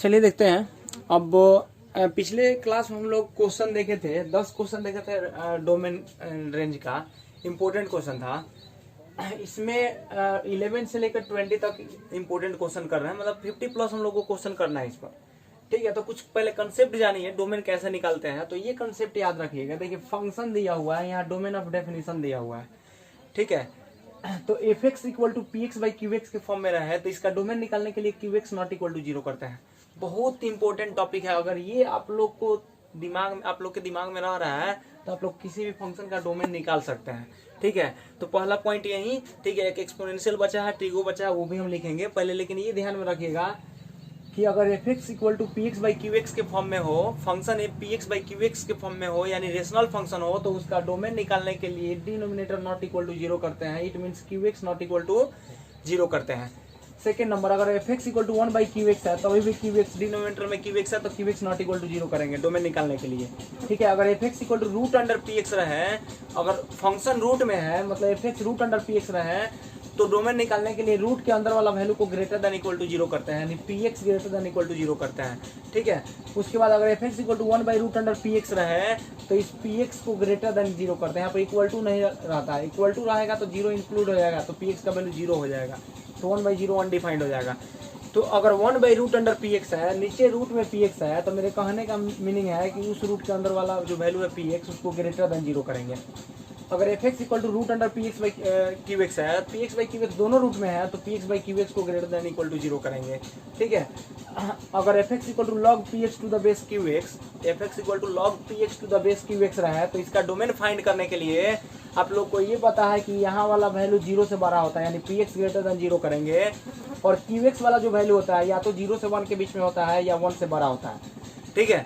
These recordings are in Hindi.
चलिए देखते हैं। अब पिछले क्लास में हम लोग क्वेश्चन देखे थे, 10 क्वेश्चन देखे थे डोमेन रेंज का। इम्पोर्टेंट क्वेश्चन था इसमें। 11 से लेकर 20 तक इम्पोर्टेंट क्वेश्चन कर रहे हैं, मतलब 50 प्लस हम लोग को क्वेश्चन करना है इस पर। ठीक है, तो कुछ पहले कंसेप्ट जानिए डोमेन कैसे निकालते हैं। तो ये कंसेप्ट याद रखिएगा। देखिए फंक्शन दिया हुआ है, यहाँ डोमेन ऑफ डेफिनेशन दिया हुआ है। ठीक है, तो f x equal to p x by Q x के फॉर्म में रहा है, तो इसका डोमेन निकालने के लिए q x not equal to 0 करते हैं। बहुत इंपॉर्टेंट टॉपिक है। अगर ये आप लोग के दिमाग में रह रहा है तो आप लोग किसी भी फंक्शन का डोमेन निकाल सकते हैं। ठीक है, तो पहला पॉइंट यही। ठीक है, एक एक्सपोनेंशियल बचा है, ट्रिगो बचा है, वो भी हम लिखेंगे पहले। लेकिन ये ध्यान में रखिएगा कि अगर F x equal to p x by Q x के फॉर्म में हो, function p x by Q x के फॉर्म में हो, यानी रेशनल फंक्शन हो, तो उसका डोमेन निकालने के लिए डिनोमिनेटर नॉट इक्वल टू 0 करते हैं। It means q x not equal to 0 करते हैं। सेकेंड नंबर, अगर F x equal to 1 by Q x है, तभी भी क्यू एक्स डिनोमिनेटर में क्यू एक्स है, तो q x not equal to 0 करेंगे डोमेन निकालने के लिए। ठीक है, अगर F x equal to root under P x रहे, अगर फंक्शन रूट में है, मतलब f x root under P x रहे, तो डोमेन निकालने के लिए रूट के अंदर वाला वैल्यू को ग्रेटर देन इक्वल टू 0 करते हैं, यानी p x greater than equal to 0 करते हैं। ठीक है, उसके बाद अगर F x equal to 1 by root under P x रहे, तो इस पी एक्स को ग्रेटर देन 0 करते हैं। यहाँ पर इक्वल टू नहीं रहता है, इक्वल टू रहेगा तो 0 इंक्लूड हो जाएगा, तो पी एक्स का वैल्यू 0 हो जाएगा, तो 1 बाई 0 अनडिफाइंड हो जाएगा। तो अगर 1 by root under P x है, नीचे रूट में पी एक्स है, तो मेरे कहने का मीनिंग है कि उस रूट के अंदर वाला जो वैल्यू है पी एक्स, उसको ग्रेटर देन 0 करेंगे। अगर F x equal to root under P x by Q x है, P x by Q X दोनों रूट में है, तो P x by Q X को ग्रेटर देन इक्वल टू 0 करेंगे। ठीक है, अगर F x equal to log P x to the base Q X, F x equal to log P x to the base Q x रहा है, तो इसका डोमेन फाइंड करने के लिए आप लोग को ये पता है कि यहाँ वाला वैल्यू 0 से बड़ा होता है, यानी पी एक्स ग्रेटर देन 0 करेंगे। और क्यू एक्स वाला जो वैल्यू होता है या तो 0 से 1 के बीच में होता है या 1 से बड़ा होता है। ठीक है,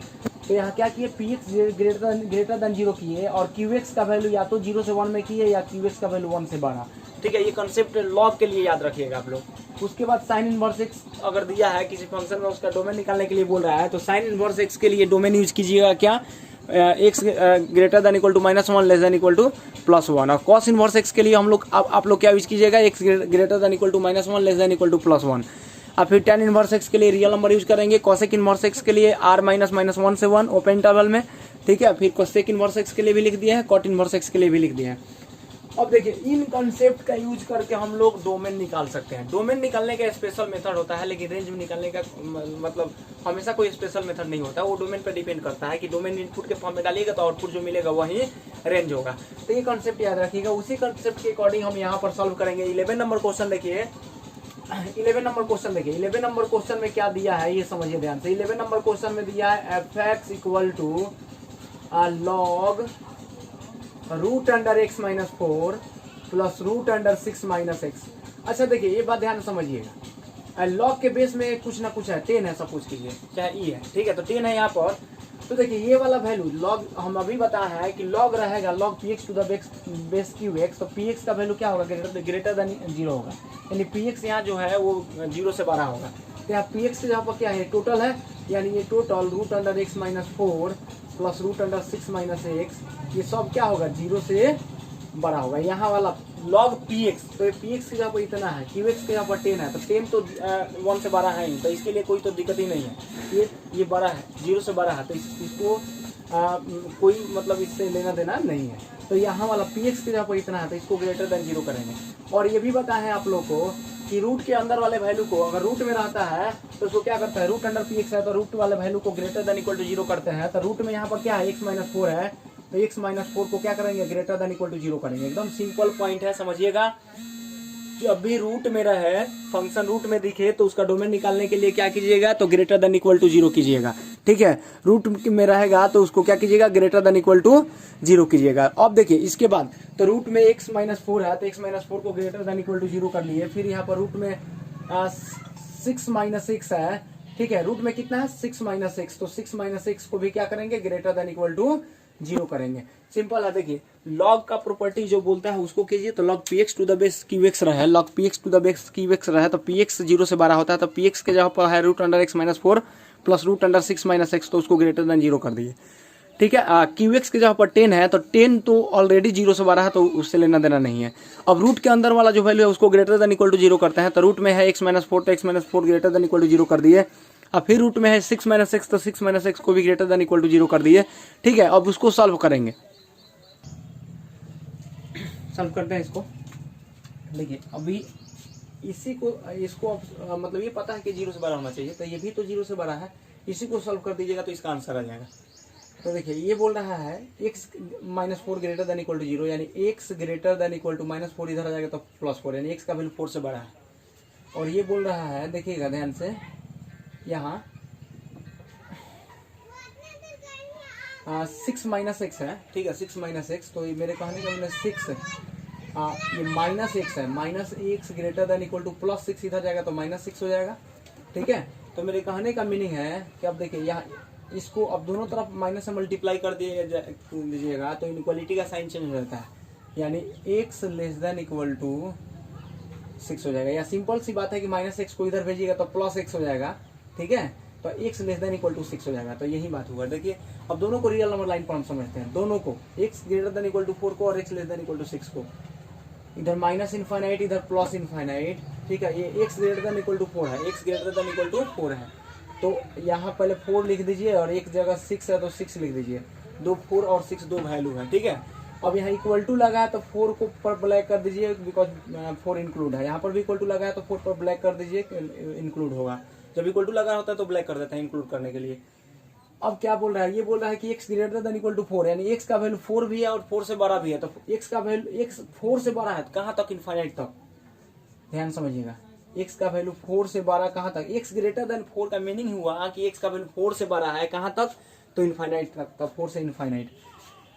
तो यहाँ क्या किए, पी एक्स ग्रेटर देन 0 किए, और क्यू एक्स का वैल्यू या तो 0 से 1 में किए या क्यू एक्स का वैल्यू 1 से बड़ा। ठीक है, ये कंसेप्ट लॉग के लिए याद रखिएगा आप लोग। उसके बाद साइन इनवर्स एक्स अगर दिया है किसी फंक्शन में, उसका डोमेन निकालने के लिए बोल रहा है, तो साइन इनवर्स एक्स के लिए डोमेन यूज कीजिएगा क्या, x greater than equal to -1 less than equal to +1। और कॉस इनवर्स एक्स के लिए हम लोग आप लोग क्या यूज कीजिएगा, x greater than equal to -1 less than equal to +1। अब फिर tan इनवर्स एक्स के लिए रियल नंबर यूज करेंगे, कॉसेक इनवर्स एक्स के लिए r माइनस -1 से 1 ओपन इंटरवल में। ठीक है, फिर कोसेक इनवर्स एक्स के लिए भी लिख दिया है, कॉट इनवर्स एक्स के लिए भी लिख दिया है। अब देखिए इन कंसेप्ट का यूज करके हम लोग डोमेन निकाल सकते हैं। डोमेन निकालने का स्पेशल मेथड होता है, लेकिन रेंज में निकालने का मतलब हमेशा कोई स्पेशल मेथड नहीं होता, वो डोमेन पर डिपेंड करता है कि डोमेन इनपुट के फॉर्म में डालिएगा तो आउटपुट जो मिलेगा वही रेंज होगा। तो ये कंसेप्ट याद रखिएगा। उसी कंसेप्ट के अकॉर्डिंग हम यहाँ पर सॉल्व करेंगे। 11 नंबर क्वेश्चन देखिए, 11 नंबर क्वेश्चन देखिए। 11 नंबर क्वेश्चन में क्या दिया है ये समझिए ध्यान से। 11 नंबर क्वेश्चन में दिया है f x equal to log root under x minus 4 plus root under 6 minus x. अच्छा देखिए ये बात ध्यान से समझिएगा। लॉग के बेस में कुछ ना कुछ है, 10 है सपोज कीजिए, चाहे ई है। ठीक है, तो 10 है यहाँ पर। तो देखिए ये वाला वैल्यू लॉग हम अभी बताया है कि लॉग रहेगा log P x to the base Q x, तो पी एक्स का वैल्यू क्या होगा, ग्रेटर देन 0 होगा, यानी पी एक्स यहाँ जो है वो 0 से बड़ा होगा। तो यहाँ पी एक्स के जहाँ पर क्या है, टोटल है, यानी ये total root under x minus 4 plus root under 6 minus x, ये सब क्या होगा 0 से बड़ा होगा। यहाँ वाला लॉग पी एक्स, तो पी एक्स के जहाँ पर इतना है, क्यू एक्स के यहाँ पर 10 है, तो 10 तो 1 से बड़ा है ही, तो इसके लिए कोई तो दिक्कत ही नहीं है। ये बड़ा है, 0 से बड़ा है, तो इसको कोई मतलब इससे लेना देना नहीं है। तो यहाँ वाला पी एक्स के जहाँ पर इतना है, तो इसको ग्रेटर देन 0 करेंगे। और ये भी बताया है आप लोग को कि रूट के अंदर वाले वैल्यू को अगर रूट में रहता है तो उसको क्या करता है, रूट अंडर पी एक्स है तो रूट वाले वैल्यू को ग्रेटर देन इक्वल टू 0 करते हैं। तो रूट में यहाँ पर क्या है, x माइनस 4 है, तो x माइनस 4 को क्या करेंगे, ग्रेटर देन इक्वल टू 0 करेंगे। एकदम सिंपल पॉइंट है, समझिएगा। जब भी रूट में रहे, फंक्शन रूट में दिखे, तो उसका डोमेन निकालने के लिए क्या कीजिएगा, तो ग्रेटर देन इक्वल टू 0 कीजिएगा। ठीक है, रूट में रहेगा तो उसको क्या कीजिएगा, ग्रेटर देन इक्वल टू 0 कीजिएगा। अब देखिए इसके बाद तो रूट में x माइनस 4 है, तो x माइनस 4 को ग्रेटर देन इक्वल टू 0 कर लिए। फिर यहाँ पर रूट में 6 माइनस एक्स है। ठीक है, रूट में कितना है, 6 माइनस एक्स, तो 6 माइनस एक्स को भी क्या करेंगे, ग्रेटर देन इक्वल टू 0 करेंगे। सिंपल है। देखिए लॉग का प्रॉपर्टी जो बोलता है उसको कीजिए, तो log P x to the base Q X रहे, log P x to the base Q X रहे, तो पी एक्स 0 से बड़ा होता है, तो पी एक्स के जहाँ पर है root under x minus 4 plus root under 6 minus x, तो उसको ग्रेटर देन 0 कर दिए। ठीक है, क्यू एक्स के जहाँ पर 10 है, तो 10 तो ऑलरेडी 0 से बड़ा है, तो उससे लेना देना नहीं है। अब रूट के अंदर वाला जो वैल्यू है उसको ग्रेटर देन इक्वल टू 0 करते हैं, तो रूट में है x माइनस 4, तो x minus 4 greater than equal to 0 कर दिए। अब फिर रूट में है 6 माइनस एक्स, तो 6 माइनस एक्स को भी ग्रेटर देन इक्वल टू 0 कर दिए। ठीक है, अब उसको सॉल्व करेंगे, सॉल्व करते हैं इसको। देखिए अभी इसी को इसको मतलब ये पता है कि 0 से बड़ा होना चाहिए, तो ये भी तो 0 से बड़ा है, इसी को सॉल्व कर दीजिएगा तो इसका आंसर आ जाएगा। तो देखिए ये बोल रहा है x minus 4 greater than equal to 0, यानी x greater than equal to minus 4 इधर आ जाएगा तो प्लस 4, यानी x का वैल्यू 4 से बड़ा है। और ये बोल रहा है, देखिएगा ध्यान से, यहाँ 6 माइनस एक्स है। ठीक है, 6 माइनस एक्स, तो ये मेरे कहने का मतलब 6 ये माइनस एक्स है, minus x greater than equal two plus 6 इधर जाएगा तो माइनस 6 हो जाएगा। ठीक है, तो मेरे कहने का मीनिंग है कि अब देखिए यहाँ इसको अब दोनों तरफ माइनस से मल्टीप्लाई कर दीजिएगा तो इनक्वालिटी का साइन चेंज हो जाता है, यानी x less than equal to 6 हो जाएगा। या सिंपल सी बात है कि माइनस एक्स को इधर भेजिएगा तो प्लस एक्स हो जाएगा। ठीक है, तो x less than equal to 6 हो जाएगा, तो यही बात हुआ। देखिए अब दोनों को रियल नंबर लाइन पर हम समझते हैं, दोनों को, x greater than equal to 4 को और x less than equal to 6 को, इधर माइनस इनफाइनाइट इधर प्लस इनफाइनाइट। ठीक है, ये x greater than equal to 4 है, x greater than equal to 4 है, तो यहाँ पहले 4 लिख दीजिए और एक जगह 6 है तो 6 लिख दीजिए। 2 4 और 6 दो वैल्यू है। ठीक है, अब यहाँ इक्वल टू लगा है तो 4 को पर ब्लैक कर दीजिए, बिकॉज 4 इंक्लूड है। यहाँ पर भी इक्वल टू लगा है तो 4 पर ब्लैक कर दीजिए, इंक्लूड होगा। जब इक्वल टू लगा होता है तो ब्लैक कर देते हैं इंक्लूड करने के लिए। अब क्या बोल रहा है, ये बोल रहा है कि x greater than equal to 4, यानी x का वैल्यू 4 भी है और 4 से बड़ा भी है, तो x का वैल्यू x 4 से बड़ा है कहाँ तक, इनफाइनाइट तक। ध्यान समझिएगा, x का वैल्यू 4 से बड़ा कहाँ तक, x ग्रेटर देन 4 का मीनिंग हुआ कि x का वैल्यू 4 से बड़ा है कहाँ तक, तो इनफाइनाइट तक, तो 4 से इनफाइनाइट।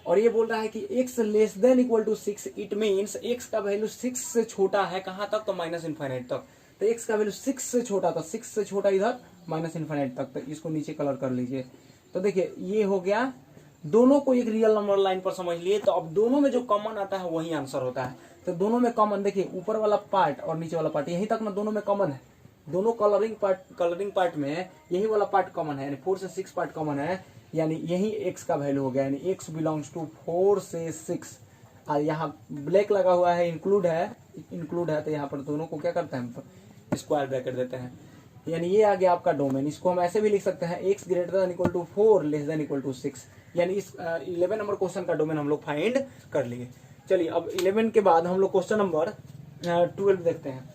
और ये बोल रहा है कि x less than equal to 6, it means x का वैल्यू 6 से छोटा है कहाँ तक, तो माइनस इनफाइनाइट तक। तो x का वैल्यू 6 से छोटा, तो 6 से छोटा इधर माइनस इनफाइनाइट तक, तो इसको नीचे कलर कर लीजिए। तो देखिए ये हो गया, दोनों को एक रियल नंबर लाइन पर समझ लिए, तो अब दोनों में जो कॉमन आता है वही आंसर होता है। तो दोनों में कॉमन देखिए, ऊपर वाला पार्ट और नीचे वाला पार्ट, यहीं तक ना दोनों में कॉमन है, दोनों कलरिंग पार्ट में यही वाला पार्ट कॉमन है, यानी 4 से 6 पार्ट कॉमन है, यानी यही x का वैल्यू हो गया, यानी x बिलोंग्स टू 4 से 6। और यहाँ ब्लैक लगा हुआ है, इंक्लूड है, तो यहाँ पर दोनों को क्या करते हैं, स्क्वायर ब्रैकेट देते हैं, यानी ये आ गया आपका डोमेन। इसको हम ऐसे भी लिख सकते हैं, x greater than equal to 4 less than equal to 6, यानी इस 11 नंबर क्वेश्चन का डोमेन हम लोग फाइंड कर लिए। चलिए अब 11 के बाद हम लोग क्वेश्चन नंबर 12 देखते हैं।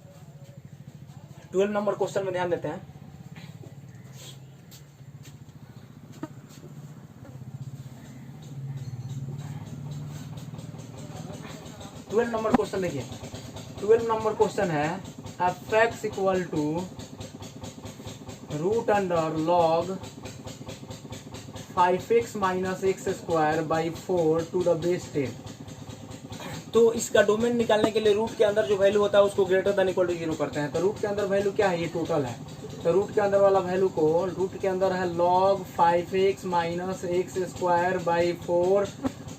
12 नंबर क्वेश्चन में ध्यान देते हैं। ट्वेल्व नंबर क्वेश्चन देखिए, 12 नंबर क्वेश्चन है f(x) equal to root under log 5x minus x square by 4 to the base 10। तो इसका डोमेन निकालने के लिए रूट के अंदर जो वैल्यू होता है उसको ग्रेटर देन इक्वल टू 0 करते हैं। तो रूट के अंदर वैल्यू क्या है, ये टोटल है, तो रूट के अंदर वाला वैल्यू को, रूट के अंदर है log 5x minus x square by 4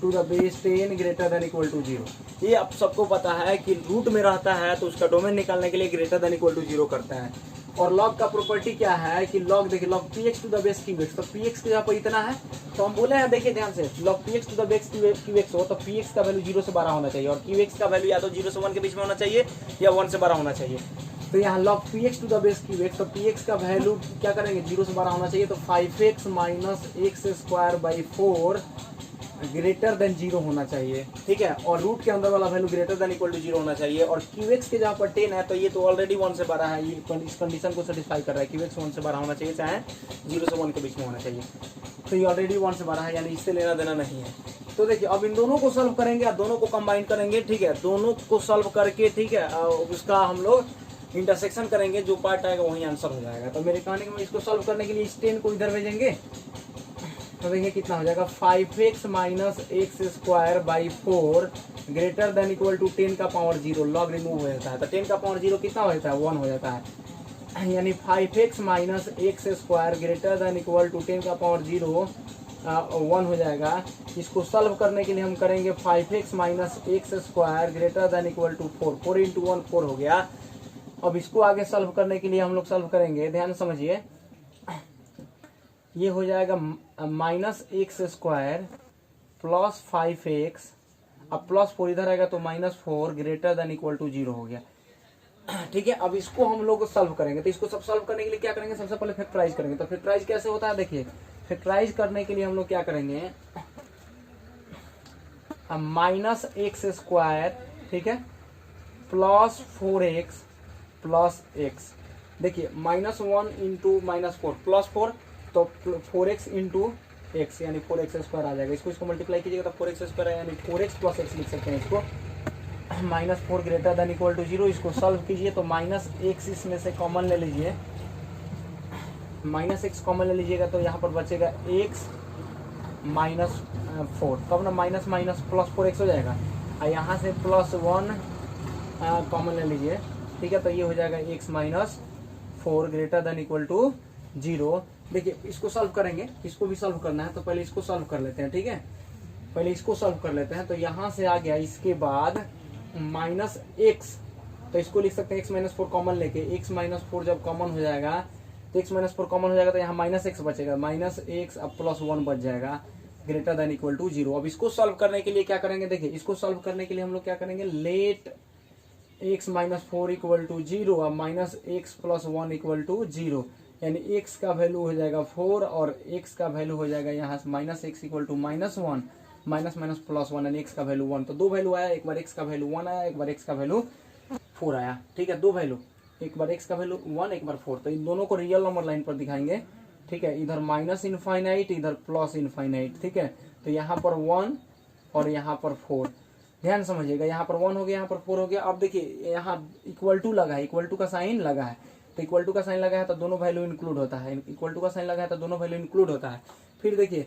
to the base 10 greater than equal to 0। ये आप सबको पता है कि रूट में रहता है तो उसका डोमेन निकालने के लिए ग्रेटर देन इक्वल टू 0 करता है। और log का प्रॉपर्टी क्या है कि log देखिए, log px to the base qx, तो px के यहाँ पर इतना है, तो हम बोले हैं, देखिए ध्यान से, log px to the base qx हो तो px का वैल्यू 0 से बड़ा होना चाहिए, और qx का वैल्यू या तो 0 से 1 के बीच में होना चाहिए या 1 से बड़ा होना चाहिए। तो यहाँ log px to the base qx, तो px का वैल्यू क्या करेंगे, 0 से बड़ा होना चाहिए, तो 5x minus x square by 4 greater than 0 होना चाहिए। ठीक है, और रूट के अंदर वाला value greater than equal to 0 होना चाहिए, और qx के जहाँ पर 10 है तो ये तो ऑलरेडी 1 से बड़ा है, ये इस कंडीशन को सेटिस्फाई कर रहा है, qx 1 से बड़ा होना चाहिए, चाहे 0 से 1 के बीच में होना चाहिए, तो ये ऑलरेडी 1 से बड़ा है, यानी इससे लेना देना नहीं है। तो देखिए अब इन दोनों को सॉल्व करेंगे और दोनों को कंबाइन करेंगे। ठीक है, दोनों को सॉल्व करके, ठीक है, उसका हम लोग इंटरसेक्शन करेंगे, जो पार्ट आएगा वही आंसर हो जाएगा। तो मेरे कहने में इसको सॉल्व करने के लिए इस 10 को इधर भेजेंगे, तो देखिए कितना हो जाएगा, 5x minus x square by 4 greater than equal to 10 का पावर 0, लॉग रिमूव हो जाता है, तो 10 का पावर 0 कितना हो जाता है, 1 हो जाता है, यानी 5x minus x square greater than equal to 10 का पावर 0 1 हो जाएगा। इसको सॉल्व करने के लिए हम करेंगे 5x minus x square greater than equal to 4, 4 into 1 4 हो गया। अब इसको आगे सॉल्व करने के लिए हम लोग सॉल्व करेंगे, ध्यान समझिए, ये हो जाएगा minus x square plus 5x, अब प्लस 4 इधर आएगा तो minus 4 greater than equal to 0 हो गया। ठीक है, अब इसको हम लोग सॉल्व करेंगे। तो इसको सब सॉल्व करने के लिए क्या करेंगे, सबसे पहले फैक्टराइज करेंगे। तो फैक्टराइज कैसे होता है, देखिए फैक्टराइज करने के लिए हम लोग क्या करेंगे, माइनस एक्स स्क्वायर, ठीक है, प्लस 4x प्लस एक्स। देखिए -1 इंटू -4 प्लस 4, तो 4x इंटू एक्स यानी 4x स्क्वायर आ जाएगा। इसको मल्टीप्लाई कीजिएगा तो 4x स्क्वायर है, यानी 4x प्लस एक्स लिख सकते हैं इसको। -4 ग्रेटर देन इक्वल टू 0। इसको सॉल्व कीजिए तो -x इसमें से कॉमन ले लीजिए, -x कॉमन ले लीजिएगा तो यहाँ पर बचेगा x -4, तब ना माइनस माइनस प्लस 4x हो जाएगा। और यहाँ से +1 कॉमन ले लीजिए, ठीक है, तो ये हो जाएगा x -4 greater than equal to 0। देखिए इसको सॉल्व करेंगे, इसको भी सॉल्व करना है, तो पहले इसको सॉल्व कर लेते हैं, ठीक है, पहले इसको सॉल्व कर लेते हैं। तो यहाँ से आ गया, इसके बाद -x, तो इसको लिख सकते हैं x -4 कॉमन लेके। x -4 जब कॉमन हो जाएगा तो x -4 कॉमन हो जाएगा तो यहाँ -x बचेगा, -x अब +1 बच जाएगा ग्रेटर देन इक्वल टू 0। अब इसको सॉल्व करने के लिए क्या करेंगे, देखिए इसको सॉल्व करने के लिए हम लोग क्या करेंगे, लेट x -4 इक्वल टू 0 अब -x + 1 इक्वल टू 0, यानी x का वैल्यू हो जाएगा 4 और x का वैल्यू हो जाएगा यहाँ से -x equal to -1, minus minus +1 यानी x का वैल्यू 1। तो दो वैल्यू आया, एक बार x का वैल्यू 1 आया, एक बार x का वैल्यू 4 आया, ठीक है, दो वैल्यू, एक बार x का वैल्यू 1, एक बार 4। तो इन दोनों को रियल नंबर लाइन पर दिखाएंगे, ठीक है, इधर -∞, इधर +∞, ठीक है। तो यहाँ पर 1 और यहाँ पर 4, ध्यान समझिएगा, यहाँ पर 1 हो गया, यहाँ पर 4 हो गया। अब देखिए यहाँ इक्वल टू लगा है, इक्वल टू का साइन लगा है, तो इक्वल टू का साइन लगा है तो दोनों वैल्यू इंक्लूड होता है, इक्वल टू का साइन लगा है तो दोनों वैल्यू इंक्लूड होता है। फिर देखिए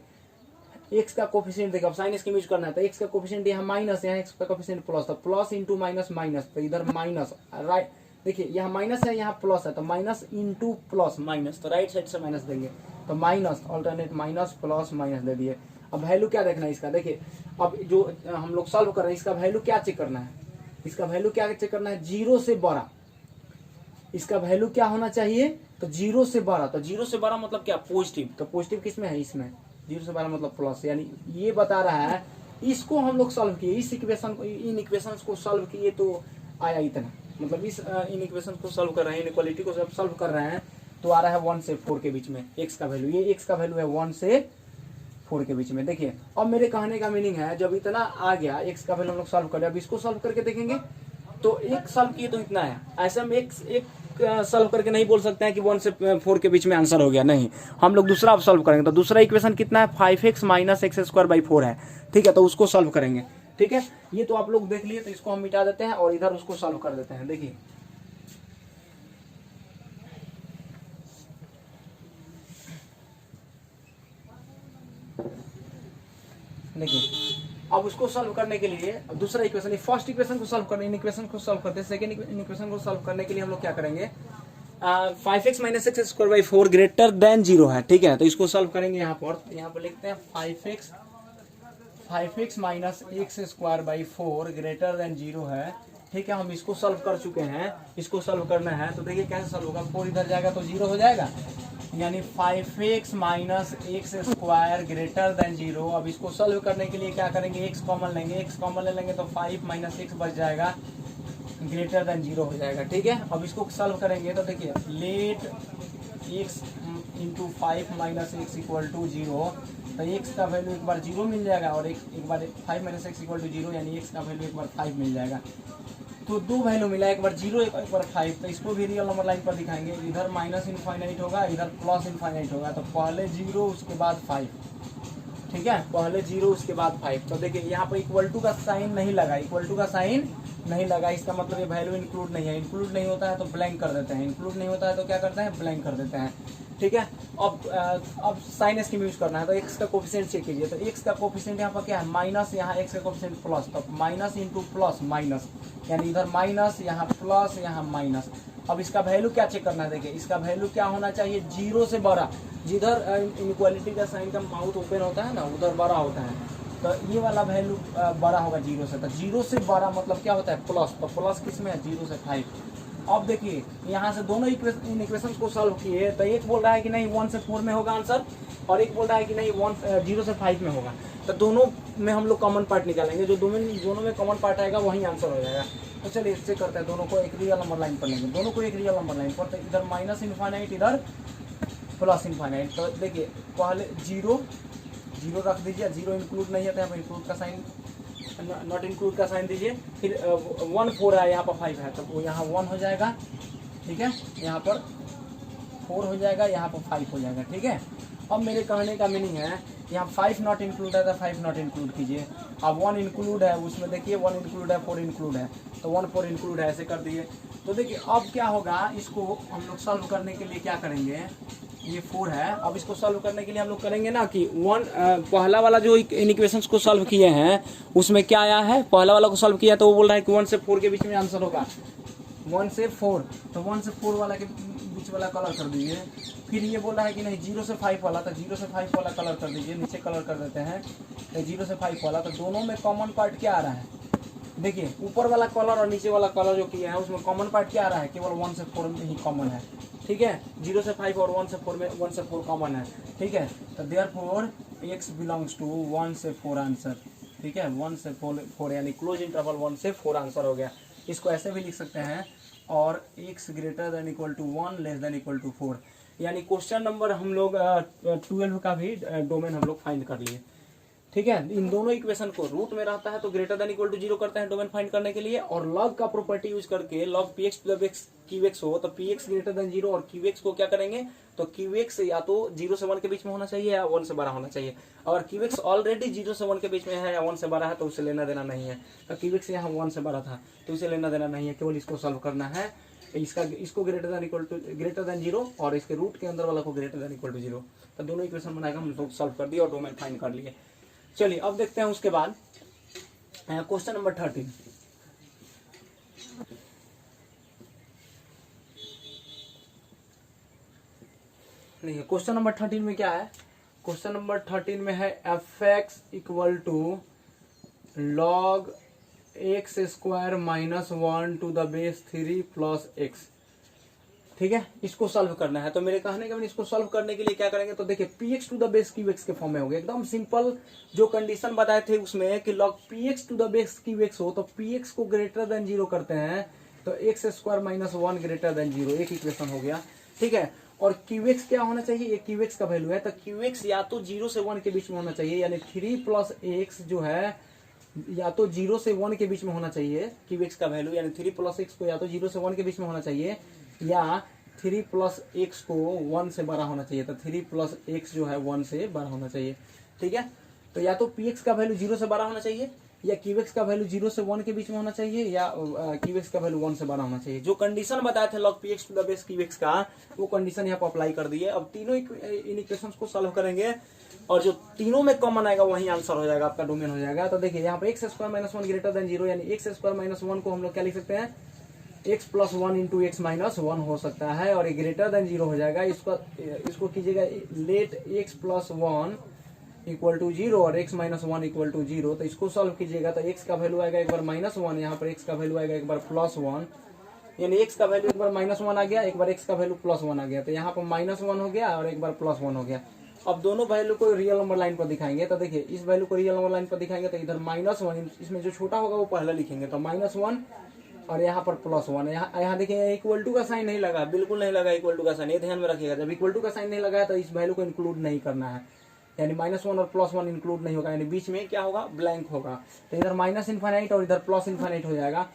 x का कोफिशिएंट, देखिए अब साइन इसका यूज करना है, तो x का कोफिशिएंट यहाँ माइनस, यहाँ x का कोफिशिएंट प्लस, तो प्लस इंटू माइनस माइनस, तो इधर माइनस, राइट, देखिए यहाँ माइनस है, यहाँ प्लस है, तो माइनस इंटू प्लस माइनस, तो राइट साइड से माइनस देंगे, तो minus alternate minus plus minus दे दिए। अब वैल्यू क्या देखना है इसका, देखिए अब जो हम लोग सॉल्व कर रहे हैं इसका वैल्यू क्या चेक करना है, इसका वैल्यू क्या चेक करना है, 0 से बड़ा, इसका वैल्यू क्या होना चाहिए, तो 0 से बड़ा। तो 0 से बड़ा मतलब क्या, पॉजिटिव, तो पॉजिटिव किस में है, इसमें, 0 से बड़ा मतलब प्लस, यानी ये बता रहा है। इसको हम लोग सॉल्व किए, इस इक्वेशन को, इन इक्वेशंस को सॉल्व किए तो आया इतना, मतलब इस इन इक्वेशन को सॉल्व कर रहे हैं, इनइक्वालिटी को जब सॉल्व कर रहे हैं तो आ रहा है 1 से 4 के बीच में x का वैल्यू, ये x का वैल्यू है 1 से 4 के बीच में। देखिए अब मेरे कहने का मीनिंग है, जब इतना आ गया x का वैल्यू हम लोग सॉल्व कर रहे हैं, अब इसको सॉल्व करके देखेंगे तो एक सॉल्व किए तो इतना आया। ऐसे हम एक सॉल्व करके नहीं बोल सकते हैं कि 1 से 4 के बीच में आंसर हो गया, नहीं, हम लोग दूसरा अब सॉल्व करेंगे। तो दूसरा इक्वेशन कितना है, 5x - x² 4 है, ठीक है, तो उसको सॉल्व करेंगे, ठीक है। ये तो आप लोग देख लिए, तो इसको हम मिटा देते हैं और इधर उसको सॉल्व कर देते हैं। देखिए अब उसको सॉल्व करने के लिए अब दूसरा इक्वेशन, फर्स्ट इक्वेशन को सॉल्व करने, इन इक्वेशन को सॉल्व करते हैं, सेकंड इक्वेशन को सॉल्व करने के लिए हम लोग क्या करेंगे, 5x - x² 4 ग्रेटर देन 0 है, ठीक है, तो इसको सॉल्व करेंगे। यहाँ पर लिखते हैं 5x - x² 4 ग्रेटर देन 0 है, ठीक है, हम इसको सॉल्व कर चुके हैं, इसको सॉल्व करना है। तो देखिए कैसे सॉल्व होगा, 4 इधर जाएगा तो 0 हो जाएगा, यानी 5x - x² ग्रेटर देन 0। अब इसको सॉल्व करने के लिए क्या करेंगे, x कॉमन लेंगे, x कॉमन ले लेंगे तो 5 - x बच जाएगा, ग्रेटर देन 0 हो जाएगा, ठीक है। अब इसको सॉल्व करेंगे तो देखिए लेट x × 5 - x = 0, तो x का वैल्यू एक बार 0 मिल जाएगा और एक बार 5 - x = 0, यानी x का वैल्यू एक बार 5 मिल जाएगा। तो दो वैल्यू मिला, एक बार 0 एक बार 5, तो इसको भी रियल नंबर लाइन पर दिखाएंगे, इधर -∞ होगा, इधर +∞ होगा, तो पहले 0 उसके बाद 5, ठीक है, पहले 0 उसके बाद 5। तो देखिए यहाँ पर इक्वल टू का साइन नहीं लगा, इक्वल टू का साइन नहीं लगा, इसका मतलब ये वैल्यू इंक्लूड नहीं है, इंक्लूड नहीं होता है तो ब्लैंक कर देते हैं, इंक्लूड नहीं होता है तो क्या करते हैं, ब्लैंक कर देते हैं, ठीक है। अब साइन स्कीम यूज करना है, तो x का कोफिशिएंट चेक कीजिए, तो x का कोफिशिएंट यहाँ पर क्या है, माइनस, यहाँ x का कोफिशिएंट प्लस, तो माइनस इंटू प्लस माइनस, यानी इधर माइनस, यहाँ प्लस, यहाँ माइनस। अब इसका वैल्यू क्या चेक करना है, देखिए इसका वैल्यू क्या होना चाहिए, 0 से बड़ा, जिधर इनइक्वालिटी का साइन का माउथ ओपन होता है ना, उधर बड़ा होता है, तो ये वाला वैल्यू बड़ा होगा 0 से, तो 0 से बड़ा मतलब क्या होता है, प्लस, तो प्लस किस में है, 0 से 5। अब देखिए यहाँ से दोनों इन इक्वेशंस को सॉल्व किए, तो एक बोल रहा है कि नहीं 1 से 4 में होगा आंसर, और एक बोल रहा है कि नहीं 0 से 5 में होगा। तो दोनों में हम लोग कॉमन पार्ट निकालेंगे, जो दोनों में कॉमन पार्ट आएगा वही आंसर हो जाएगा। तो चलिए इससे करते हैं, दोनों को एक रियल नंबर लाइन पर लेंगे, दोनों को एक रियल नंबर लाइन पर, तो इधर माइनस इनफाइनाइट इधर प्लस इनफाइनाइट। तो देखिए पहले जीरो जीरो रख दीजिए, जीरो इंक्लूड नहीं है तो यहाँ पर इंक्लूड का साइन, नॉट इंक्लूड का साइन दीजिए। फिर 1 4 है, यहाँ पर 5 है तो वो यहाँ 1 हो जाएगा, ठीक है, यहाँ पर 4 हो जाएगा, यहाँ पर 5 हो जाएगा, ठीक है। अब मेरे कहने का मीनिंग है यहाँ 5 नॉट इंक्लूड है तो 5 नॉट इंक्लूड कीजिए। अब 1 इंक्लूड है, उसमें देखिए 1 इंक्लूड है, 4 इंक्लूड है, तो 1 4 इंक्लूड है, ऐसे कर दिए। तो देखिए अब क्या होगा, इसको हम लोग सॉल्व करने के लिए क्या करेंगे, ये 4 है, अब इसको सॉल्व करने के लिए हम लोग करेंगे ना कि पहला वाला जो इन इक्वेशंस को सॉल्व किए हैं उसमें क्या आया है, पहला वाला को सॉल्व किया तो वो बोल रहा है कि 1 से 4 के बीच में आंसर होगा, 1 से 4, तो 1 से 4 वाला के बीच वाला कलर कर दीजिए। फिर ये बोला है कि नहीं 0 से 5 वाला, तो 0 से 5 वाला कलर कर दीजिए, नीचे कलर कर देते हैं, तो 0 से 5 वाला, तो दोनों में कॉमन पार्ट क्या आ रहा है, देखिए ऊपर वाला कलर और नीचे वाला कलर जो किया है उसमें कॉमन पार्ट क्या आ रहा है, केवल 1 से 4 में ही कॉमन है, ठीक है, 0 से 5 और 1 से 4 में 1 से 4 कॉमन है, ठीक है। तो देयरफॉर x बिलोंग्स टू 1 से 4 आंसर, ठीक है, 1 से 4 यानी क्लोज इंटरवल 1 से 4 आंसर हो गया। इसको ऐसे भी लिख सकते हैं, और x greater than equal to 1 less than equal to 4, यानी क्वेश्चन नंबर हम लोग 12 का भी डोमेन हम लोग फाइंड कर लिए, ठीक है। इन दोनों इक्वेशन को रूट में रहता है तो ग्रेटर देन इक्वल टू 0 करते हैं डोमेन फाइंड करने के लिए, और लॉग का प्रॉपर्टी यूज करके log px plus x qx हो तो px ग्रेटर देन 0 और qx को क्या करेंगे, तो qx या तो 0 से 1 के बीच में होना चाहिए या 1 से बड़ा होना चाहिए, और qx ऑलरेडी 0 से 1 के बीच में है या 1 से बड़ा है तो उसे लेना देना नहीं है, तो qx यहाँ 1 से बड़ा था तो उसे लेना देना नहीं है, केवल इसको सॉल्व करना है, इसको greater than equal to greater than 0 और इसके रूट के अंदर वाला को ग्रेटर देन इक्वल टू 0, तो दोनों इक्वेशन बनाएगा, हम लोग सॉल्व कर दिए और डोमेन फाइंड कर लिए। चलिए अब देखते हैं उसके बाद क्वेश्चन नंबर 13। देखिए क्वेश्चन नंबर 13 में क्या है, क्वेश्चन नंबर 13 में है fx equal to log x square minus 1 to the base 3 plus x, ठीक है, इसको सॉल्व करना है। तो मेरे कहने का इसको सॉल्व करने के लिए क्या करेंगे, तो देखिए px to the base qx के फॉर्म में हो गया, एकदम सिंपल, जो कंडीशन बताए थे उसमें कि log px to the base qx हो तो px को ग्रेटर देन 0 करते हैं, तो x square minus 1 greater than 0, एक इक्वेशन हो गया, ठीक है। और qx क्या होना चाहिए, ये qx का वैल्यू है, तो qx या तो 0 से 1 के बीच में होना चाहिए, यानी 3 प्लस x जो है या तो 0 से 1 के बीच में होना चाहिए, qx का वैल्यू यानी 3 प्लस x को या तो 0 से 1 के बीच में होना चाहिए, या 3 प्लस x को 1 से बड़ा होना चाहिए, तो 3 प्लस x जो है 1 से बड़ा होना चाहिए, ठीक है। तो या तो px का वैल्यू 0 से बड़ा होना चाहिए, या qx का वैल्यू 0 से 1 के बीच में होना चाहिए, या qx का वैल्यू 1 से बड़ा होना चाहिए। जो कंडीशन बताए थे log px to the base qx का, वो कंडीशन यहाँ पर अप्लाई कर दिए। अब तीनों इन इक्वेशंस को सॉल्व करेंगे और जो तीनों में कॉमन आएगा वही आंसर हो जाएगा, आपका डोमेन हो जाएगा। तो देखिए यहाँ पर x square minus 1 greater than 0, यानी x स्क्वायर माइनस 1 को हम लोग क्या लिख सकते हैं, x plus 1 into X minus 1 हो सकता है, और ये ग्रेटर देन 0 हो जाएगा। इसको कीजिएगा let x plus 1 equal to 0 और x माइनस 1 इक्वल टू 0, तो इसको सॉल्व कीजिएगा तो x का वैल्यू आएगा एक बार माइनस 1, यहाँ पर x का वैल्यू आएगा एक बार प्लस 1, यानी x का वैल्यू एक बार माइनस 1 आ गया, एक बार x का वैल्यू प्लस 1 आ गया, तो यहाँ पर माइनस 1 हो गया और एक बार प्लस 1 हो गया। अब दोनों वैल्यू को रियल नंबर लाइन पर दिखाएंगे, तो देखिए इस वैल्यू को रियल नंबर लाइन पर दिखाएंगे तो इधर माइनस 1, इसमें जो छोटा होगा वो पहले लिखेंगे, तो माइनस 1 और यहाँ पर प्लस 1, यहाँ देखिए इक्वल टू का साइन नहीं लगा, बिल्कुल नहीं लगा इक्वल टू का साइन, ये ध्यान में रखिएगा, जब इक्वल टू का साइन नहीं लगा तो इस वैल्यू को इंक्लूड नहीं करना है, यानी माइनस 1 और प्लस 1 इंक्लूड नहीं होगा, यानी बीच में क्या होगा, ब्लैंक होगा, तो इधर माइनस इनफाइनाइट और इधर प्लस इनफाइनाइट हो जाएगा।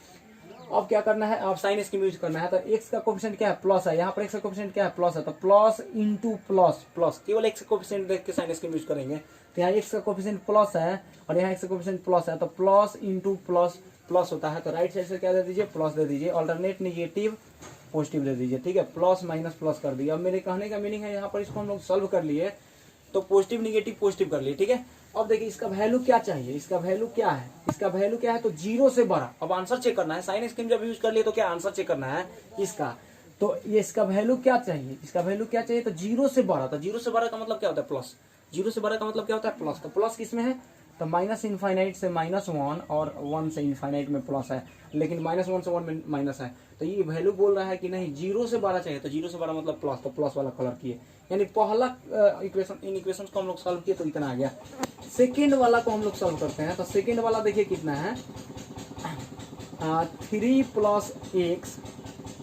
अब क्या करना है, अब साइन स्कीम यूज करना है, तो x का कोफिशिएंट क्या है, प्लस है, यहाँ पर x का कोफिशिएंट क्या है, प्लस है, तो प्लस इंटू प्लस, प्लस केवल x का कोफिशिएंट देख के साइन स्कीम यूज करेंगे, तो यहाँ x का कोफिशिएंट प्लस है और यहाँ x का कोफिशिएंट प्लस है, तो प्लस इंटू प्लस प्लस होता है, तो राइट साइड से क्या दे दीजिए, प्लस दे दीजिए, ऑल्टरनेट नेगेटिव पॉजिटिव दे दीजिए, ठीक है, प्लस माइनस प्लस कर दिया। अब मेरे कहने का मीनिंग है यहाँ पर इसको हम लोग सॉल्व कर लिए, तो पॉजिटिव निगेटिव पॉजिटिव कर लिए, ठीक है। अब देखिए इसका वैल्यू क्या चाहिए, इसका वैल्यू क्या है, इसका वैल्यू क्या है, तो 0 से बड़ा। अब आंसर चेक करना है, साइन स्कीम जब यूज कर लिए तो क्या आंसर चेक करना है इसका, तो ये इसका वैल्यू क्या चाहिए, इसका वैल्यू क्या चाहिए, तो 0 से बड़ा, तो 0 से बड़ा का मतलब क्या होता है, प्लस, 0 से बड़ा का मतलब क्या होता है, प्लस, तो प्लस किसमें है, तो माइनस इनफाइनाइट से माइनस 1 और 1 से इनफाइनाइट में प्लस है, लेकिन माइनस 1 से 1 में माइनस है, तो ये वैल्यू बोल रहा है कि नहीं 0 से बड़ा चाहिए, तो 0 से बड़ा मतलब प्लस, तो प्लस वाला कलर किए, यानी पहला इक्वेशन, इन इक्वेशन को हम लोग सॉल्व किए तो इतना आ गया। सेकेंड वाला को हम लोग सॉल्व करते हैं, तो सेकेंड वाला देखिए कितना है, 3 plus x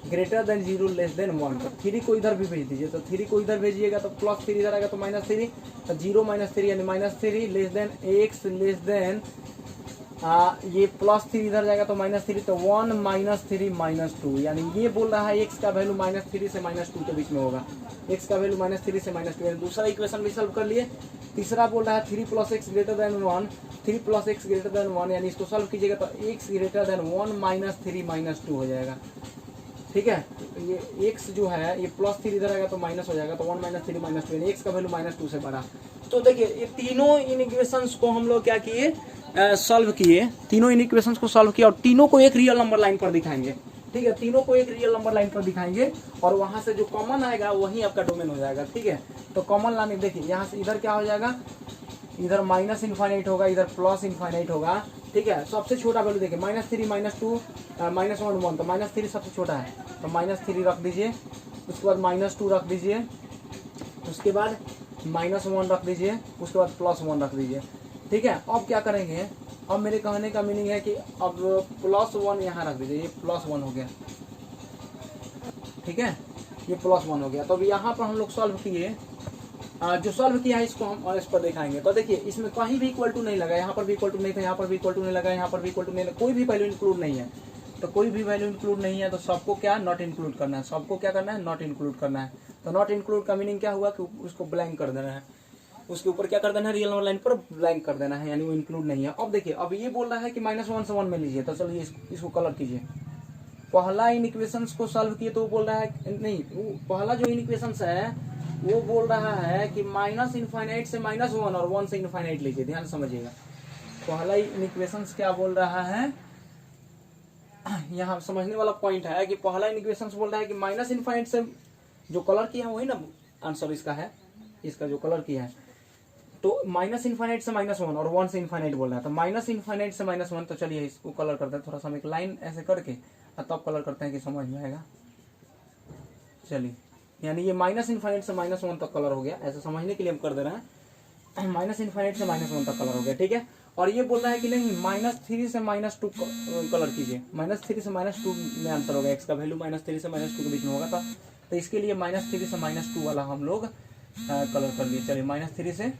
greater than 0 less than 1, तो 3 को इधर भी भेज दीजिए, तो 3 को इधर भेजिएगा तो प्लस 3 इधर आएगा तो -3, तो 0 -3 यानी -3 less than x less than ये +3 इधर जाएगा तो -3, तो 1 -3 -2, यानी ये बोल रहा है x का वैल्यू -3 से -2 के बीच में होगा, x का वैल्यू -3 से -2, यानी दूसरा इक्वेशन भी सॉल्व कर लिए। तीसरा बोल रहा है 3 + x greater then 1, 3 + x greater then 1, यानी इसको सॉल्व कीजिएगा तो x ग्रेटर देन 1 -3 -2 हो जाएगा। ठीक है, ये x जो है ये +3 इधर आएगा तो माइनस हो जाएगा, तो 1 -3 -2, यानी x का वैल्यू -2 से बड़ा। तो देखिए ये तीनों इन इक्वेशंस को हम लोग क्या किए, सॉल्व किए, तीनों इन इक्वेशंस को सॉल्व किया और तीनों को एक रियल नंबर लाइन पर दिखाएंगे। ठीक है, तीनों को एक रियल नंबर लाइन पर दिखाएंगे और वहां से जो कॉमन आएगा वही आपका डोमेन हो जाएगा। ठीक है, तो कॉमन लाने देखिए यहाँ से इधर क्या हो जाएगा, इधर -∞ होगा, इधर +∞ होगा। ठीक है, सबसे छोटा वैल्यू देखिए -3 -2 -1 1, तो -3 सबसे छोटा है, तो -3 रख दीजिए, उसके बाद -2 रख दीजिए, उसके बाद -1 रख दीजिए, उसके बाद +1 रख दीजिए। ठीक है, अब क्या करेंगे, अब मेरे कहने का मीनिंग है कि अब +1 यहाँ रख दीजिए, ये +1 हो गया। ठीक है, ये +1 हो गया, तो अब यहाँ पर हम लोग सॉल्व किए, जो सॉल्व किया है इसको हम इस पर दिखाएंगे। तो देखिए इसमें कहीं भी इक्वल टू नहीं लगा, यहाँ पर भी इक्वल टू नहीं था, यहाँ पर भी इक्वल टू नहीं लगा, यहाँ पर भी इक्वल टू नहीं लगा, कोई भी वैल्यू इंक्लूड नहीं है, तो कोई भी वैल्यू इंक्लूड नहीं है, तो सबको क्या नॉट इंक्लूड करना है, सबको क्या करना है नॉट इंक्लूड करना है। तो नॉट इंक्लूड का मीनिंग क्या हुआ कि उसको ब्लैंक कर देना है, उसके ऊपर क्या कर देना है, रियल नंबर लाइन पर ब्लैंक कर देना है, यानी वो इंक्लूड नहीं है। अब देखिए अब ये बोल रहा है कि -1 से 1 में लीजिए, तो चलिए इसको कलर कीजिए। पहला इन इक्वेशंस को सॉल्व किए तो वो बोल रहा है नहीं, वो पहला जो इन इक्वेशंस है वो बोल रहा है कि -∞ से -1 और 1 से इनफाइनाइट लीजिए, ध्यान समझिएगा। पहला इन इक्वेशंस क्या बोल रहा है, यहाँ समझने वाला पॉइंट है कि पहला इन इक्वेशंस बोल रहा है कि -∞ से जो कलर किया है वही ना आंसर इसका है, इसका जो कलर किया है, तो -∞ से -1 और 1 से इनफाइनाइट बोल रहा है, तो -∞ से -1, तो चलिए इसको कलर करते हैं, थोड़ा सा हम एक लाइन ऐसे करके तब कलर करते हैं कि समझ में आएगा। चलिए, यानी ये -∞ से -1 तक कलर हो गया, ऐसा समझने के लिए हम कर दे रहे हैं, -∞ से -1 तक कलर हो गया। ठीक है, और ये बोल रहा है कि नहीं -3 से -2 कलर कीजिए, -3 से -2 में आंसर होगा, x का वैल्यू -3 से -2 के बीच में होगा, तो इसके लिए -3 से -2 वाला हम लोग कलर कर लिए। चलिए -3 से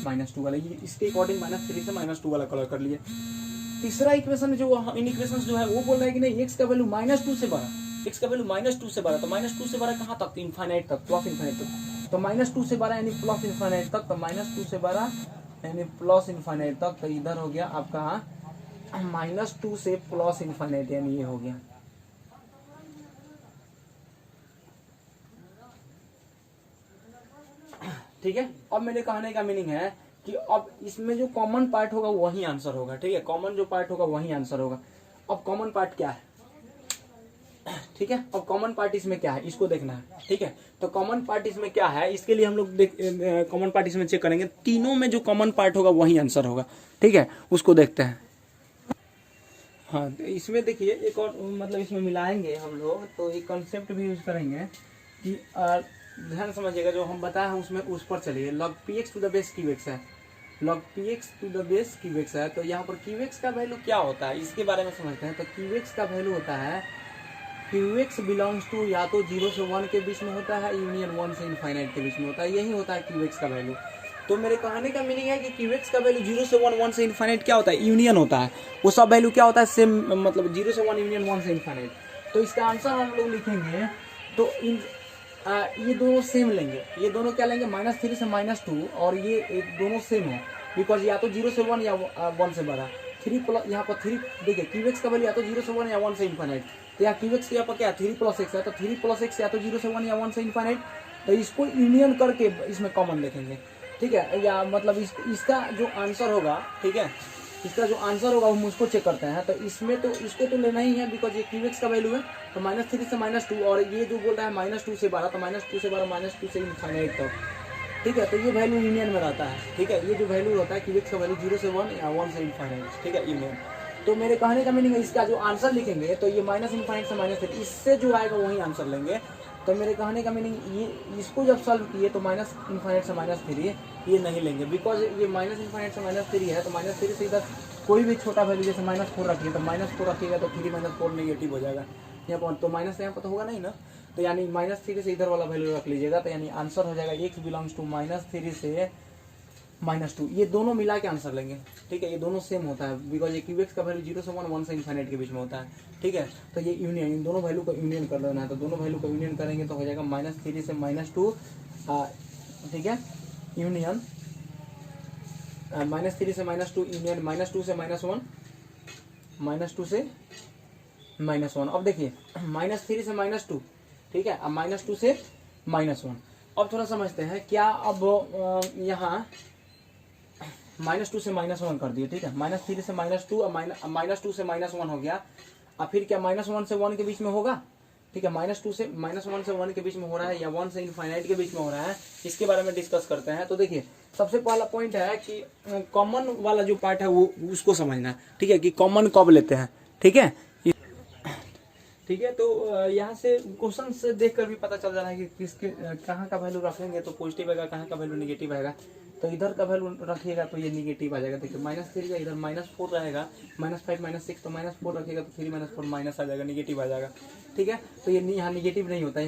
-2 वाला, इसके अकॉर्डिंग -3 से -2 वाला कलर कर लिए। तीसरा इक्वेशन जो इन इक्वेशन जो है वो बोल रहा है कि नहीं x का वैल्यू -2 से बड़ा, x का वैल्यू -2 से बड़ा, तो -2 से बड़ा कहाँ तक, इनफाइनाइट तक, +∞ तक, तो -2 से बड़ा यानी +∞ तक, तो -2 से बड़ा यानी +∞ तक, तो इधर हो गया आपका -2 से +∞, यानी ये हो गया। ठीक है, अब मेरे कहने का मीनिंग है कि अब इसमें जो कॉमन पार्ट होगा वही आंसर होगा। ठीक है, कॉमन जो पार्ट होगा वही आंसर होगा। अब कॉमन पार्ट क्या है, ठीक है, अब कॉमन पार्ट इसमें क्या है इसको देखना है। ठीक है, तो कॉमन पार्ट इसमें क्या है, इसके लिए हम लोग कॉमन पार्ट इसमें चेक करेंगे, तीनों में जो कॉमन पार्ट होगा वही आंसर होगा। ठीक है, उसको देखते हैं। हाँ, तो इसमें देखिए एक और मतलब इसमें मिलाएंगे हम लोग, तो एक कॉन्सेप्ट भी यूज करेंगे कि ध्यान समझिएगा, जो हम बताए हैं उसमें उस पर चलिए। log px to the base qx है, log px to the base qx है, तो यहाँ पर qx का वैल्यू क्या होता है इसके बारे में समझते हैं। तो qx का वैल्यू होता है, qx बिलोंग्स टू या तो 0 से 1 के बीच में होता है, यूनियन 1 से इनफाइनाइट के बीच में होता है, यही होता है qx का वैल्यू। तो मेरे कहने का मीनिंग है कि qx का वैल्यू 0 से 1, 1 से इनफाइनाइट क्या होता है, यूनियन होता है, वो सब वैल्यू क्या होता है सेम, मतलब 0 से 1 यूनियन 1 से इनफाइनाइट। तो इसका आंसर हम लोग लिखेंगे तो ये दोनों सेम लेंगे, ये दोनों क्या लेंगे -3 से -2, और ये दोनों सेम है, बिकॉज या तो 0 से 1 या 1 से बड़ा। 3 यहाँ पर 3 देखिए qx का वैल्यू या तो 0 से 1 या 1 से इनफाइनाइट, तो यहाँ qx यहाँ पर क्या 3 + x है, तो 3 + x या तो 0 से 1 या 1 से इनफाइनाइट, तो इसको यूनियन करके इसमें कॉमन लिखेंगे। ठीक है, या मतलब इसका जो आंसर होगा, ठीक है, इसका जो आंसर होगा हम उसको चेक करते हैं। तो इसमें तो इसको तो लेना ही है, बिकॉज ये qx का वैल्यू है, तो -3 से -2, और ये जो बोल रहा है -2 से 12, तो -2 से 12 -2 से इनफाइनाइट तक। ठीक है, तो ये वैल्यू यूनियन में रहता है। ठीक है, ये जो वैल्यू होता है qx का वैल्यू 0 से 1 या 1 से इनफाइनाइट, ठीक है, यूनियन। तो मेरे कहने का मीनिंग है इसका जो आंसर लिखेंगे तो ये -∞ से -3, इससे जो आएगा वही आंसर लेंगे। तो मेरे कहने का मीनिंग ये, इसको जब सॉल्व किए तो माइनस इन्फाइनाइट से -3 ये नहीं लेंगे, बिकॉज ये माइनस इन्फाइनाइट से -3 है, तो -3 से इधर कोई भी छोटा वैल्यू जैसे -4 रखिए, तो -4 रखिएगा तो 3 - 4 नेगेटिव हो जाएगा यहाँ पर, तो माइनस यहाँ पर तो होगा नहीं ना, तो यानी -3 से इधर वाला वैल्यू रख लीजिएगा, तो यानी आंसर हो जाएगा x बिलोंग्स टू -3 से -2, ये दोनों मिला के आंसर लेंगे, ठीक है, ये दोनों सेम होता है, बिकॉज ये क्यूब एक्स का वैल्यू 0 से 1, 1 से इन्फाइनाइट के बीच में होता है, ठीक है, तो ये यूनियन, इन दोनों वैल्यू को यूनियन कर लेना है, तो दोनों वैल्यू को यूनियन करेंगे तो हो जाएगा -3 से -2, ठीक है, यूनियन -3 से -2 यूनियन -2 से -1, -2 से -1, अब देखिए -3 से -2, ठीक है, अब -2 से -1, अब थोड़ा समझते हैं क्या, अब यहाँ -2 से -1 कर दिए, ठीक है, -3 से -2 और -2 से -1 हो गया, और फिर क्या -1 से 1 के बीच में होगा, ठीक है, -1 से 1 के बीच में हो रहा है या 1 से इनफाइनाइट के बीच में हो रहा है, इसके बारे में डिस्कस करते हैं। तो देखिए सबसे पहला पॉइंट है कि कॉमन वाला जो पार्ट है वो उसको समझना है, ठीक है, कि कॉमन कब लेते हैं, ठीक है, ठीक है, तो यहाँ से क्वेश्चन से देखकर भी पता चल जा रहा है कि किसके कहाँ का वैल्यू रखेंगे तो पॉजिटिव आएगा, कहाँ का वैल्यू नेगेटिव आएगा, तो इधर का वैल्यू रखिएगा तो ये नेगेटिव आ जाएगा, देखिए -3 का इधर -4 रहेगा, -5 -6, तो -4 रखिएगा तो 3 - 4 माइनस आ जाएगा, नेगेटिव आ जाएगा, ठीक है, तो ये यहाँ नेगेटिव नहीं होता है,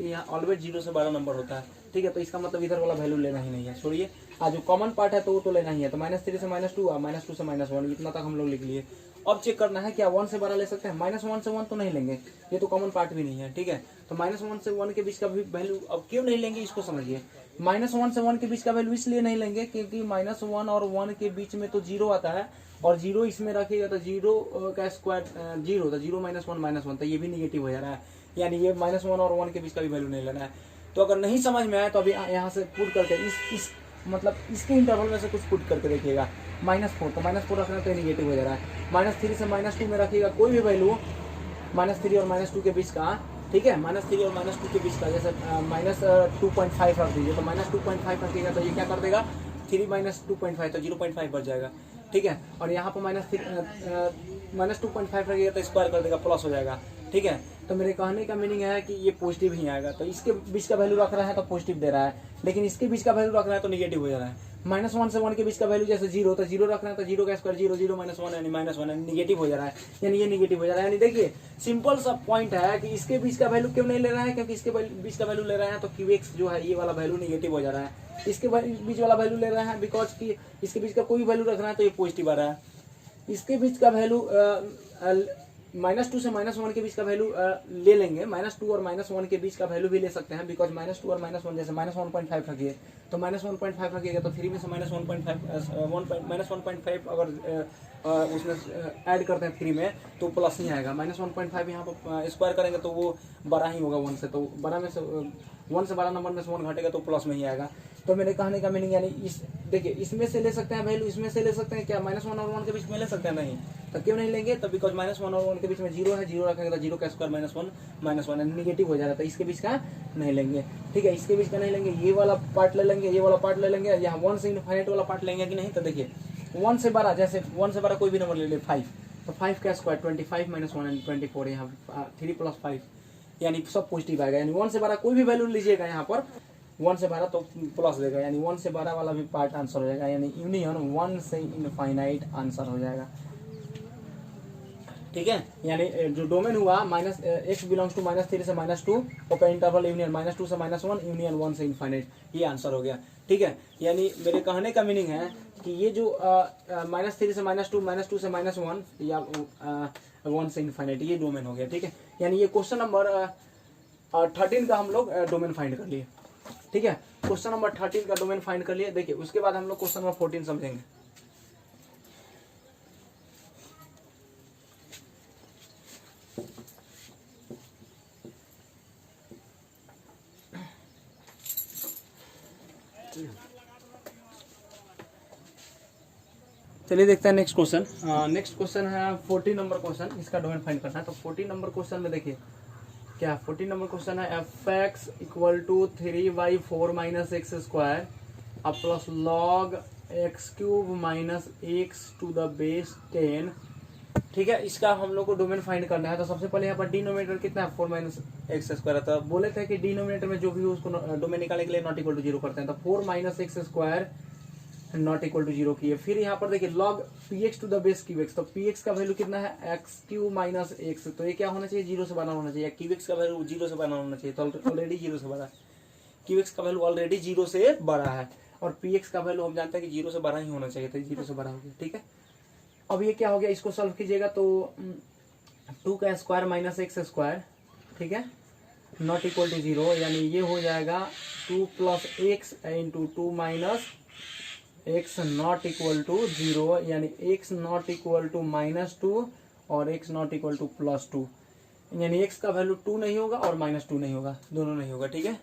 यहाँ ऑलवेज 0 से 12 नंबर होता है, ठीक है, तो इसका मतलब इधर वाला वैल्यू लेना ही नहीं है, छोड़िए, आज जो कॉमन पार्ट है तो वो तो लेना ही है, तो -3 से -2 और -2 से -1, इतना तक हम लोग लिख लिए। अब चेक करना है क्या 1 से 12 ले सकते हैं, -1 से 1 तो नहीं लेंगे, ये तो कॉमन पार्ट भी नहीं है, ठीक है, तो -1 से 1 के बीच का भी वैल्यू अब क्यों नहीं लेंगे इसको समझिए, -1 से 1 के बीच का वैल्यू इसलिए नहीं लेंगे क्योंकि -1 और 1 के बीच में तो 0 आता है, और 0 इसमें रखिएगा तो 0 का स्क्वायर 0, तो 0 -1 -1, तो ये भी निगेटिव हो जा रहा है, यानी ये -1 और 1 के बीच का भी वैल्यू नहीं लेना है। तो अगर नहीं समझ में आया तो अभी यहाँ से पुट करके इस मतलब इसके इंटरवल में से कुछ पुट करके देखिएगा, -4, तो -4 रखना तो निगेटिव हो जा रहा है, -3 से -2 में रखिएगा कोई भी वैल्यू -3 और -2 के बीच का, ठीक है, -3 और -2 के बीच का, जैसे -2.5 रख दीजिए, तो -2.5 रखिएगा तो ये क्या कर देगा 3 - 2.5, तो 0.5 बच जाएगा, ठीक है, और यहाँ पर -2.5 रखिएगा तो स्क्वायर कर देगा, प्लस हो जाएगा, ठीक है, तो मेरे कहने का मीनिंग है कि ये पॉजिटिव ही आएगा, तो इसके बीच का वैल्यू रख रहा है तो पॉजिटिव दे रहा है, लेकिन इसके बीच का वैल्यू रख रहा है तो निगेटिव हो जा रहा है, -1 से 1 के बीच का वैल्यू जैसे 0, तो 0 रख रहे हैं तो 0 का स्क्वायर 0, 0 -1 यानी -1 निगेटिव हो जा रहा है, यानी ये निगेटिव हो जा रहा है, यानी देखिए सिंपल सा पॉइंट है कि इसके बीच का वैल्यू क्यों नहीं ले रहा है, क्योंकि इसके बीच का वैल्यू ले रहा है तो QX जो है ये वाला वैल्यू निगेटिव हो जा रहा है, इसके बीच वाला वैल्यू ले रहा है बिकॉज की इसके बीच का कोई वैल्यू रख रहा है तो ये पॉजिटिव आ रहा है, इसके बीच का वैल्यू -2 से -1 के बीच का वैल्यू ले लेंगे, -2 और -1 के बीच का वैल्यू भी ले सकते हैं, बिकॉज -2 और -1 जैसे -1.5 रखिए, तो -1.5 रखिएगा तो 3 में से -1.5 अगर उसमें ऐड करते हैं 3 में तो प्लस ही आएगा, -1.5 यहाँ पर स्क्वायर करेंगे तो वो बड़ा ही होगा 1 से, तो बड़ा में से 1 से बड़ा नंबर में से 1 घटेगा तो प्लस में ही आएगा, तो मेरे कहने का मीनिंग यानी इस देखिए इसमें से ले सकते हैं वैल्यू, इसमें से ले सकते हैं क्या, -1 और 1 के बीच में ले सकते हैं, नहीं तो क्यों नहीं लेंगे, तो बिकॉज -1 और 1 के बीच में 0 है, 0 रखेंगे तो 0 का स्क्वायर -1 निगेटिव हो जा रहा है, तो इसके बीच का नहीं लेंगे, ठीक है, इसके बीच का नहीं लेंगे, ये वाला पार्ट ले लेंगे, ये वाला पार्ट ले लेंगे, यहाँ 1 से इनफाइनाइट वाला पार्ट लेंगे कि नहीं, तो देखिए 1 से 12 जैसे 1 से 12 कोई भी नंबर ले ले 5, तो 5 का स्क्वायर 25 -1 यानी 24, यहाँ 3 + 5 यानी सब पॉजिटिव आएगा, यानी 1 से 12 कोई भी वैल्यू लीजिएगा यहाँ पर 1 से 12 तो प्लस देगा, यानी 1 से 12 वाला भी पार्ट आंसर हो जाएगा, यानी यूनियन 1 से इनफाइनाइट आंसर हो जाएगा, ठीक है, यानी जो डोमेन हुआ x बिलोंग्स टू -3 से -2 ओपन इंटरवल यूनियन -2 से -1 यूनियन 1 से इनफाइनाइट, ये आंसर हो गया, ठीक है, यानी मेरे कहने का मीनिंग है कि ये जो -3 से -2 -2 से -1 या 1 से इनफाइनाइट ये डोमेन हो गया, ठीक है, यानी ये क्वेश्चन नंबर 13 का हम लोग डोमेन फाइंड कर लिए, ठीक है, क्वेश्चन नंबर 13 का डोमेन फाइंड कर लिए, देखिए उसके बाद हम लोग क्वेश्चन नंबर 14 समझेंगे। चलिए देखते हैं नेक्स्ट क्वेश्चन, नेक्स्ट क्वेश्चन है 14 नंबर क्वेश्चन, इसका डोमेन फाइंड करना है, तो 14 नंबर क्वेश्चन में देखिए क्या 14 नंबर क्वेश्चन है f(x) = 3/4 - x² + log x³ - x⁻⁴ ठीक है, इसका हम लोग को डोमेन फाइंड करना है। तो सबसे पहले यहाँ पर डिनोमिनेटर कितना है 4 माइनस एक्स स्क्वायर। तो बोले थे कि डिनोमिनेटर में जो भी हो उसको डोमेन निकालने के लिए नॉट इक्वल टू 0 करते हैं। तो 4 minus x square not equal to 0 की है। फिर यहाँ पर देखिए log px to the base q x. तो px का वैल्यू कितना है एक्स क्यू माइनस एक्स। तो ये क्या होना चाहिए 0 से बना होना चाहिए। क्यूएक्स का वैल्यू 0 से बना होना चाहिए। तो ऑलरेडी 0 से बड़ा है। क्यूएक्स का वैल्यू ऑलरेडी 0 से बड़ा है और px का वैल्यू हम जानते हैं कि 0 से बड़ा ही होना चाहिए। तो 0 से बड़ा हो गया। ठीक है, अब ये क्या हो गया, इसको सॉल्व कीजिएगा तो 2 का स्क्वायर माइनस एक्स स्क्वायर, ठीक है, नॉट इक्वल टू 0, यानी ये हो जाएगा 2 plus x into 2 minus x not equal to 0, यानी एक्स नॉट इक्वल टू -2 और एक्स नॉट इक्वल टू +2, यानी एक्स का वैल्यू 2 नहीं होगा और -2 नहीं होगा, दोनों नहीं होगा। ठीक है,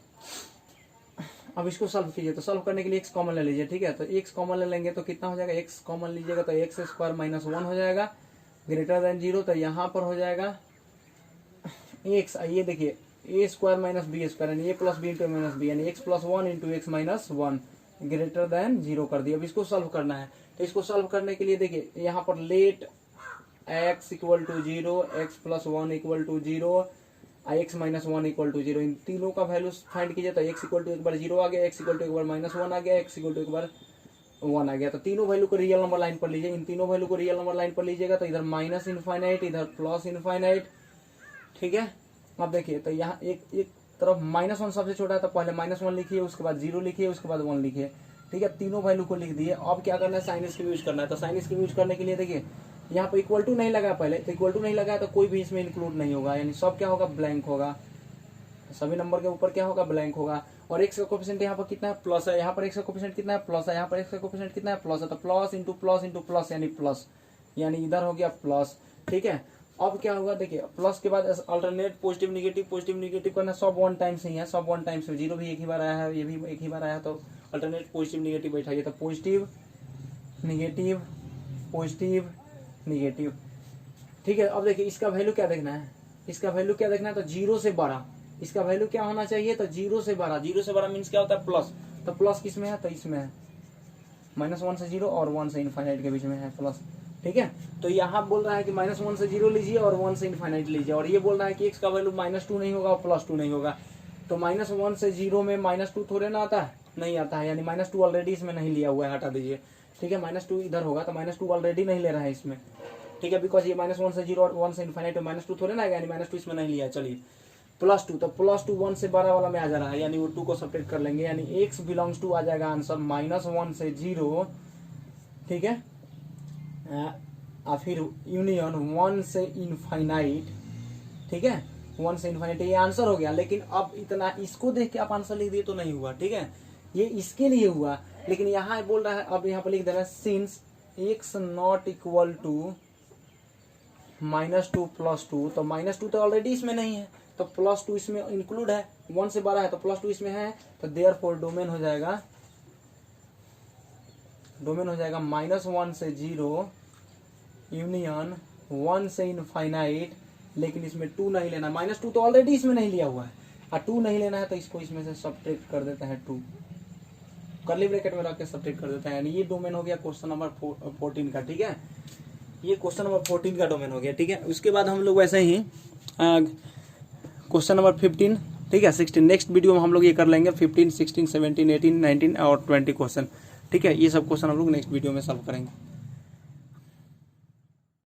अब इसको सॉल्व कीजिए। तो सॉल्व करने के लिए एक्स कॉमन ले लीजिए। ठीक है, तो एक्स कॉमन ले लेंगे तो कितना हो जाएगा, एक्स कॉमन लीजिएगा तो एक्स स्क्वायर माइनस 1 हो जाएगा ग्रेटर देन 0। तो यहाँ पर हो जाएगा एक्स, ये देखिए A square minus B square यानी A plus B into minus B, यानी X plus 1 into X minus 1 greater than 0 कर दिया। अब इसको सॉल्व करना है। तो इसको सॉल्व करने के लिए देखिए यहाँ पर let x equal to 0, x plus 1 equal to 0, x minus 1 equal to 0, इन तीनों का वैल्यू फाइंड कीजिए। तो एक्स इक्वल टू एक बार 0 आ गया, एक्स इक्वल टू एक बार -1 आ गया, एक्स इक्वल टू एक बार 1 आ गया। तो तीनों वैल्यू को रियल नंबर लाइन पर लीजिए। इन तीनों वैल्यू को रियल नंबर लाइन पर लीजिएगा तो इधर माइनस इनफाइनाइट, इधर प्लस इनफाइनाइट। ठीक है, अब देखिए तो यहाँ एक तरफ -1 सबसे छोटा है तो पहले -1 लिखिए, उसके बाद 0 लिखिए, उसके बाद 1 लिखिए। ठीक है, तीनों वैल्यू को लिख दिए। अब क्या करना है, साइन स्क्रीन यूज करना है। तो साइन स्क्रीन यूज करने के लिए देखिए यहाँ पर इक्वल टू नहीं लगा पहले, तो इक्वल टू नहीं लगा तो कोई भी इसमें इंक्लूड नहीं होगा, यानी सब क्या होगा ब्लैंक होगा, सभी नंबर के ऊपर क्या होगा ब्लैंक होगा। और एक्स का कोफिशिएंट यहाँ पर कितना है प्लस है, यहाँ पर एक्स का कोफिशिएंट कितना है प्लस है, यहाँ पर एक्स का कोफिशिएंट कितना है प्लस है। तो प्लस इंटू प्लस यानी प्लस, यानी इधर हो गया प्लस। ठीक है, अब क्या होगा देखिए प्लस के बाद अल्टरनेट पॉजिटिव निगेटिव करना, सब 1 टाइम्स ही है, सब 1 टाइम्स। 0 भी एक ही बार आया है, ये भी एक ही बार आया है, तो अल्टरनेट पॉजिटिव निगेटिव बैठाइए। तो पॉजिटिव निगेटिव। ठीक है, अब देखिए इसका वैल्यू क्या देखना है, इसका वैल्यू क्या देखना है, तो 0 से बड़ा इसका वैल्यू क्या होना चाहिए, तो 0 से बड़ा। 0 से बड़ा मीन्स क्या होता है प्लस, तो प्लस किस में है, तो इसमें है, -1 से 0 और 1 से इनफाइनाइट के बीच में है प्लस। ठीक है, तो यहाँ बोल रहा है कि -1 से 0 लीजिए और 1 से इनफाइनाइट लीजिए, और ये बोल रहा है कि एक्स का वैल्यू -2 नहीं होगा और +2 नहीं होगा। तो -1 से 0 में -2 थोड़े ना आता है, नहीं आता है, यानी -2 ऑलरेडी इसमें नहीं लिया हुआ है, हटा दीजिए। ठीक है, -2 इधर होगा तो -2 ऑलरेडी नहीं ले रहा है इसमें। ठीक है, बिकॉज ये -1 से 0 और 1 से इनफाइनाइट में -2 थोड़े ना आएगा, यानी -2 इसमें नहीं लिया। चलिए +2, तो +2 1 से 12 वाला में आ जा रहा है, यानी वो 2 को सब्ट्रैक्ट कर लेंगे, यानी x बिलोंग्स टू आ जाएगा आंसर -1 से 0। ठीक है, फिर यूनियन 1 से इनफाइनाइट। ठीक है, 1 से इनफाइनाइट, ये आंसर हो गया। लेकिन अब इतना इसको देख के आप आंसर लिख दिए तो नहीं हुआ। ठीक है, ये इसके लिए हुआ, लेकिन यहाँ बोल रहा है, अब यहाँ पर लिख देना since x not equal to -2 +2, तो -2 तो ऑलरेडी इसमें नहीं है, तो +2 इसमें इंक्लूड है, 1 से 12 है तो +2 इसमें है, तो देयरफॉर डोमेन हो जाएगा -1 से 0 यूनियन 1 से इनफाइनाइट, लेकिन इसमें 2 नहीं लेना, -2 तो ऑलरेडी इसमें नहीं लिया हुआ है, और 2 नहीं लेना है तो इसको इसमें से सब्ट्रैक्ट कर देते हैं, 2 कर्ली ब्रैकेट में रख के सब्ट्रैक्ट कर देते हैं, यानी ये डोमेन हो गया क्वेश्चन नंबर 14 का। ठीक है, ये क्वेश्चन नंबर 14 का डोमेन हो गया। ठीक है, उसके बाद हम लोग वैसे ही क्वेश्चन नंबर 15, ठीक है, 16 नेक्स्ट वीडियो में हम लोग ये कर लेंगे, 15, 16, 17, 18, 19 और 20 क्वेश्चन। ठीक है, ये सब क्वेश्चन हम लोग नेक्स्ट वीडियो में सॉल्व करेंगे।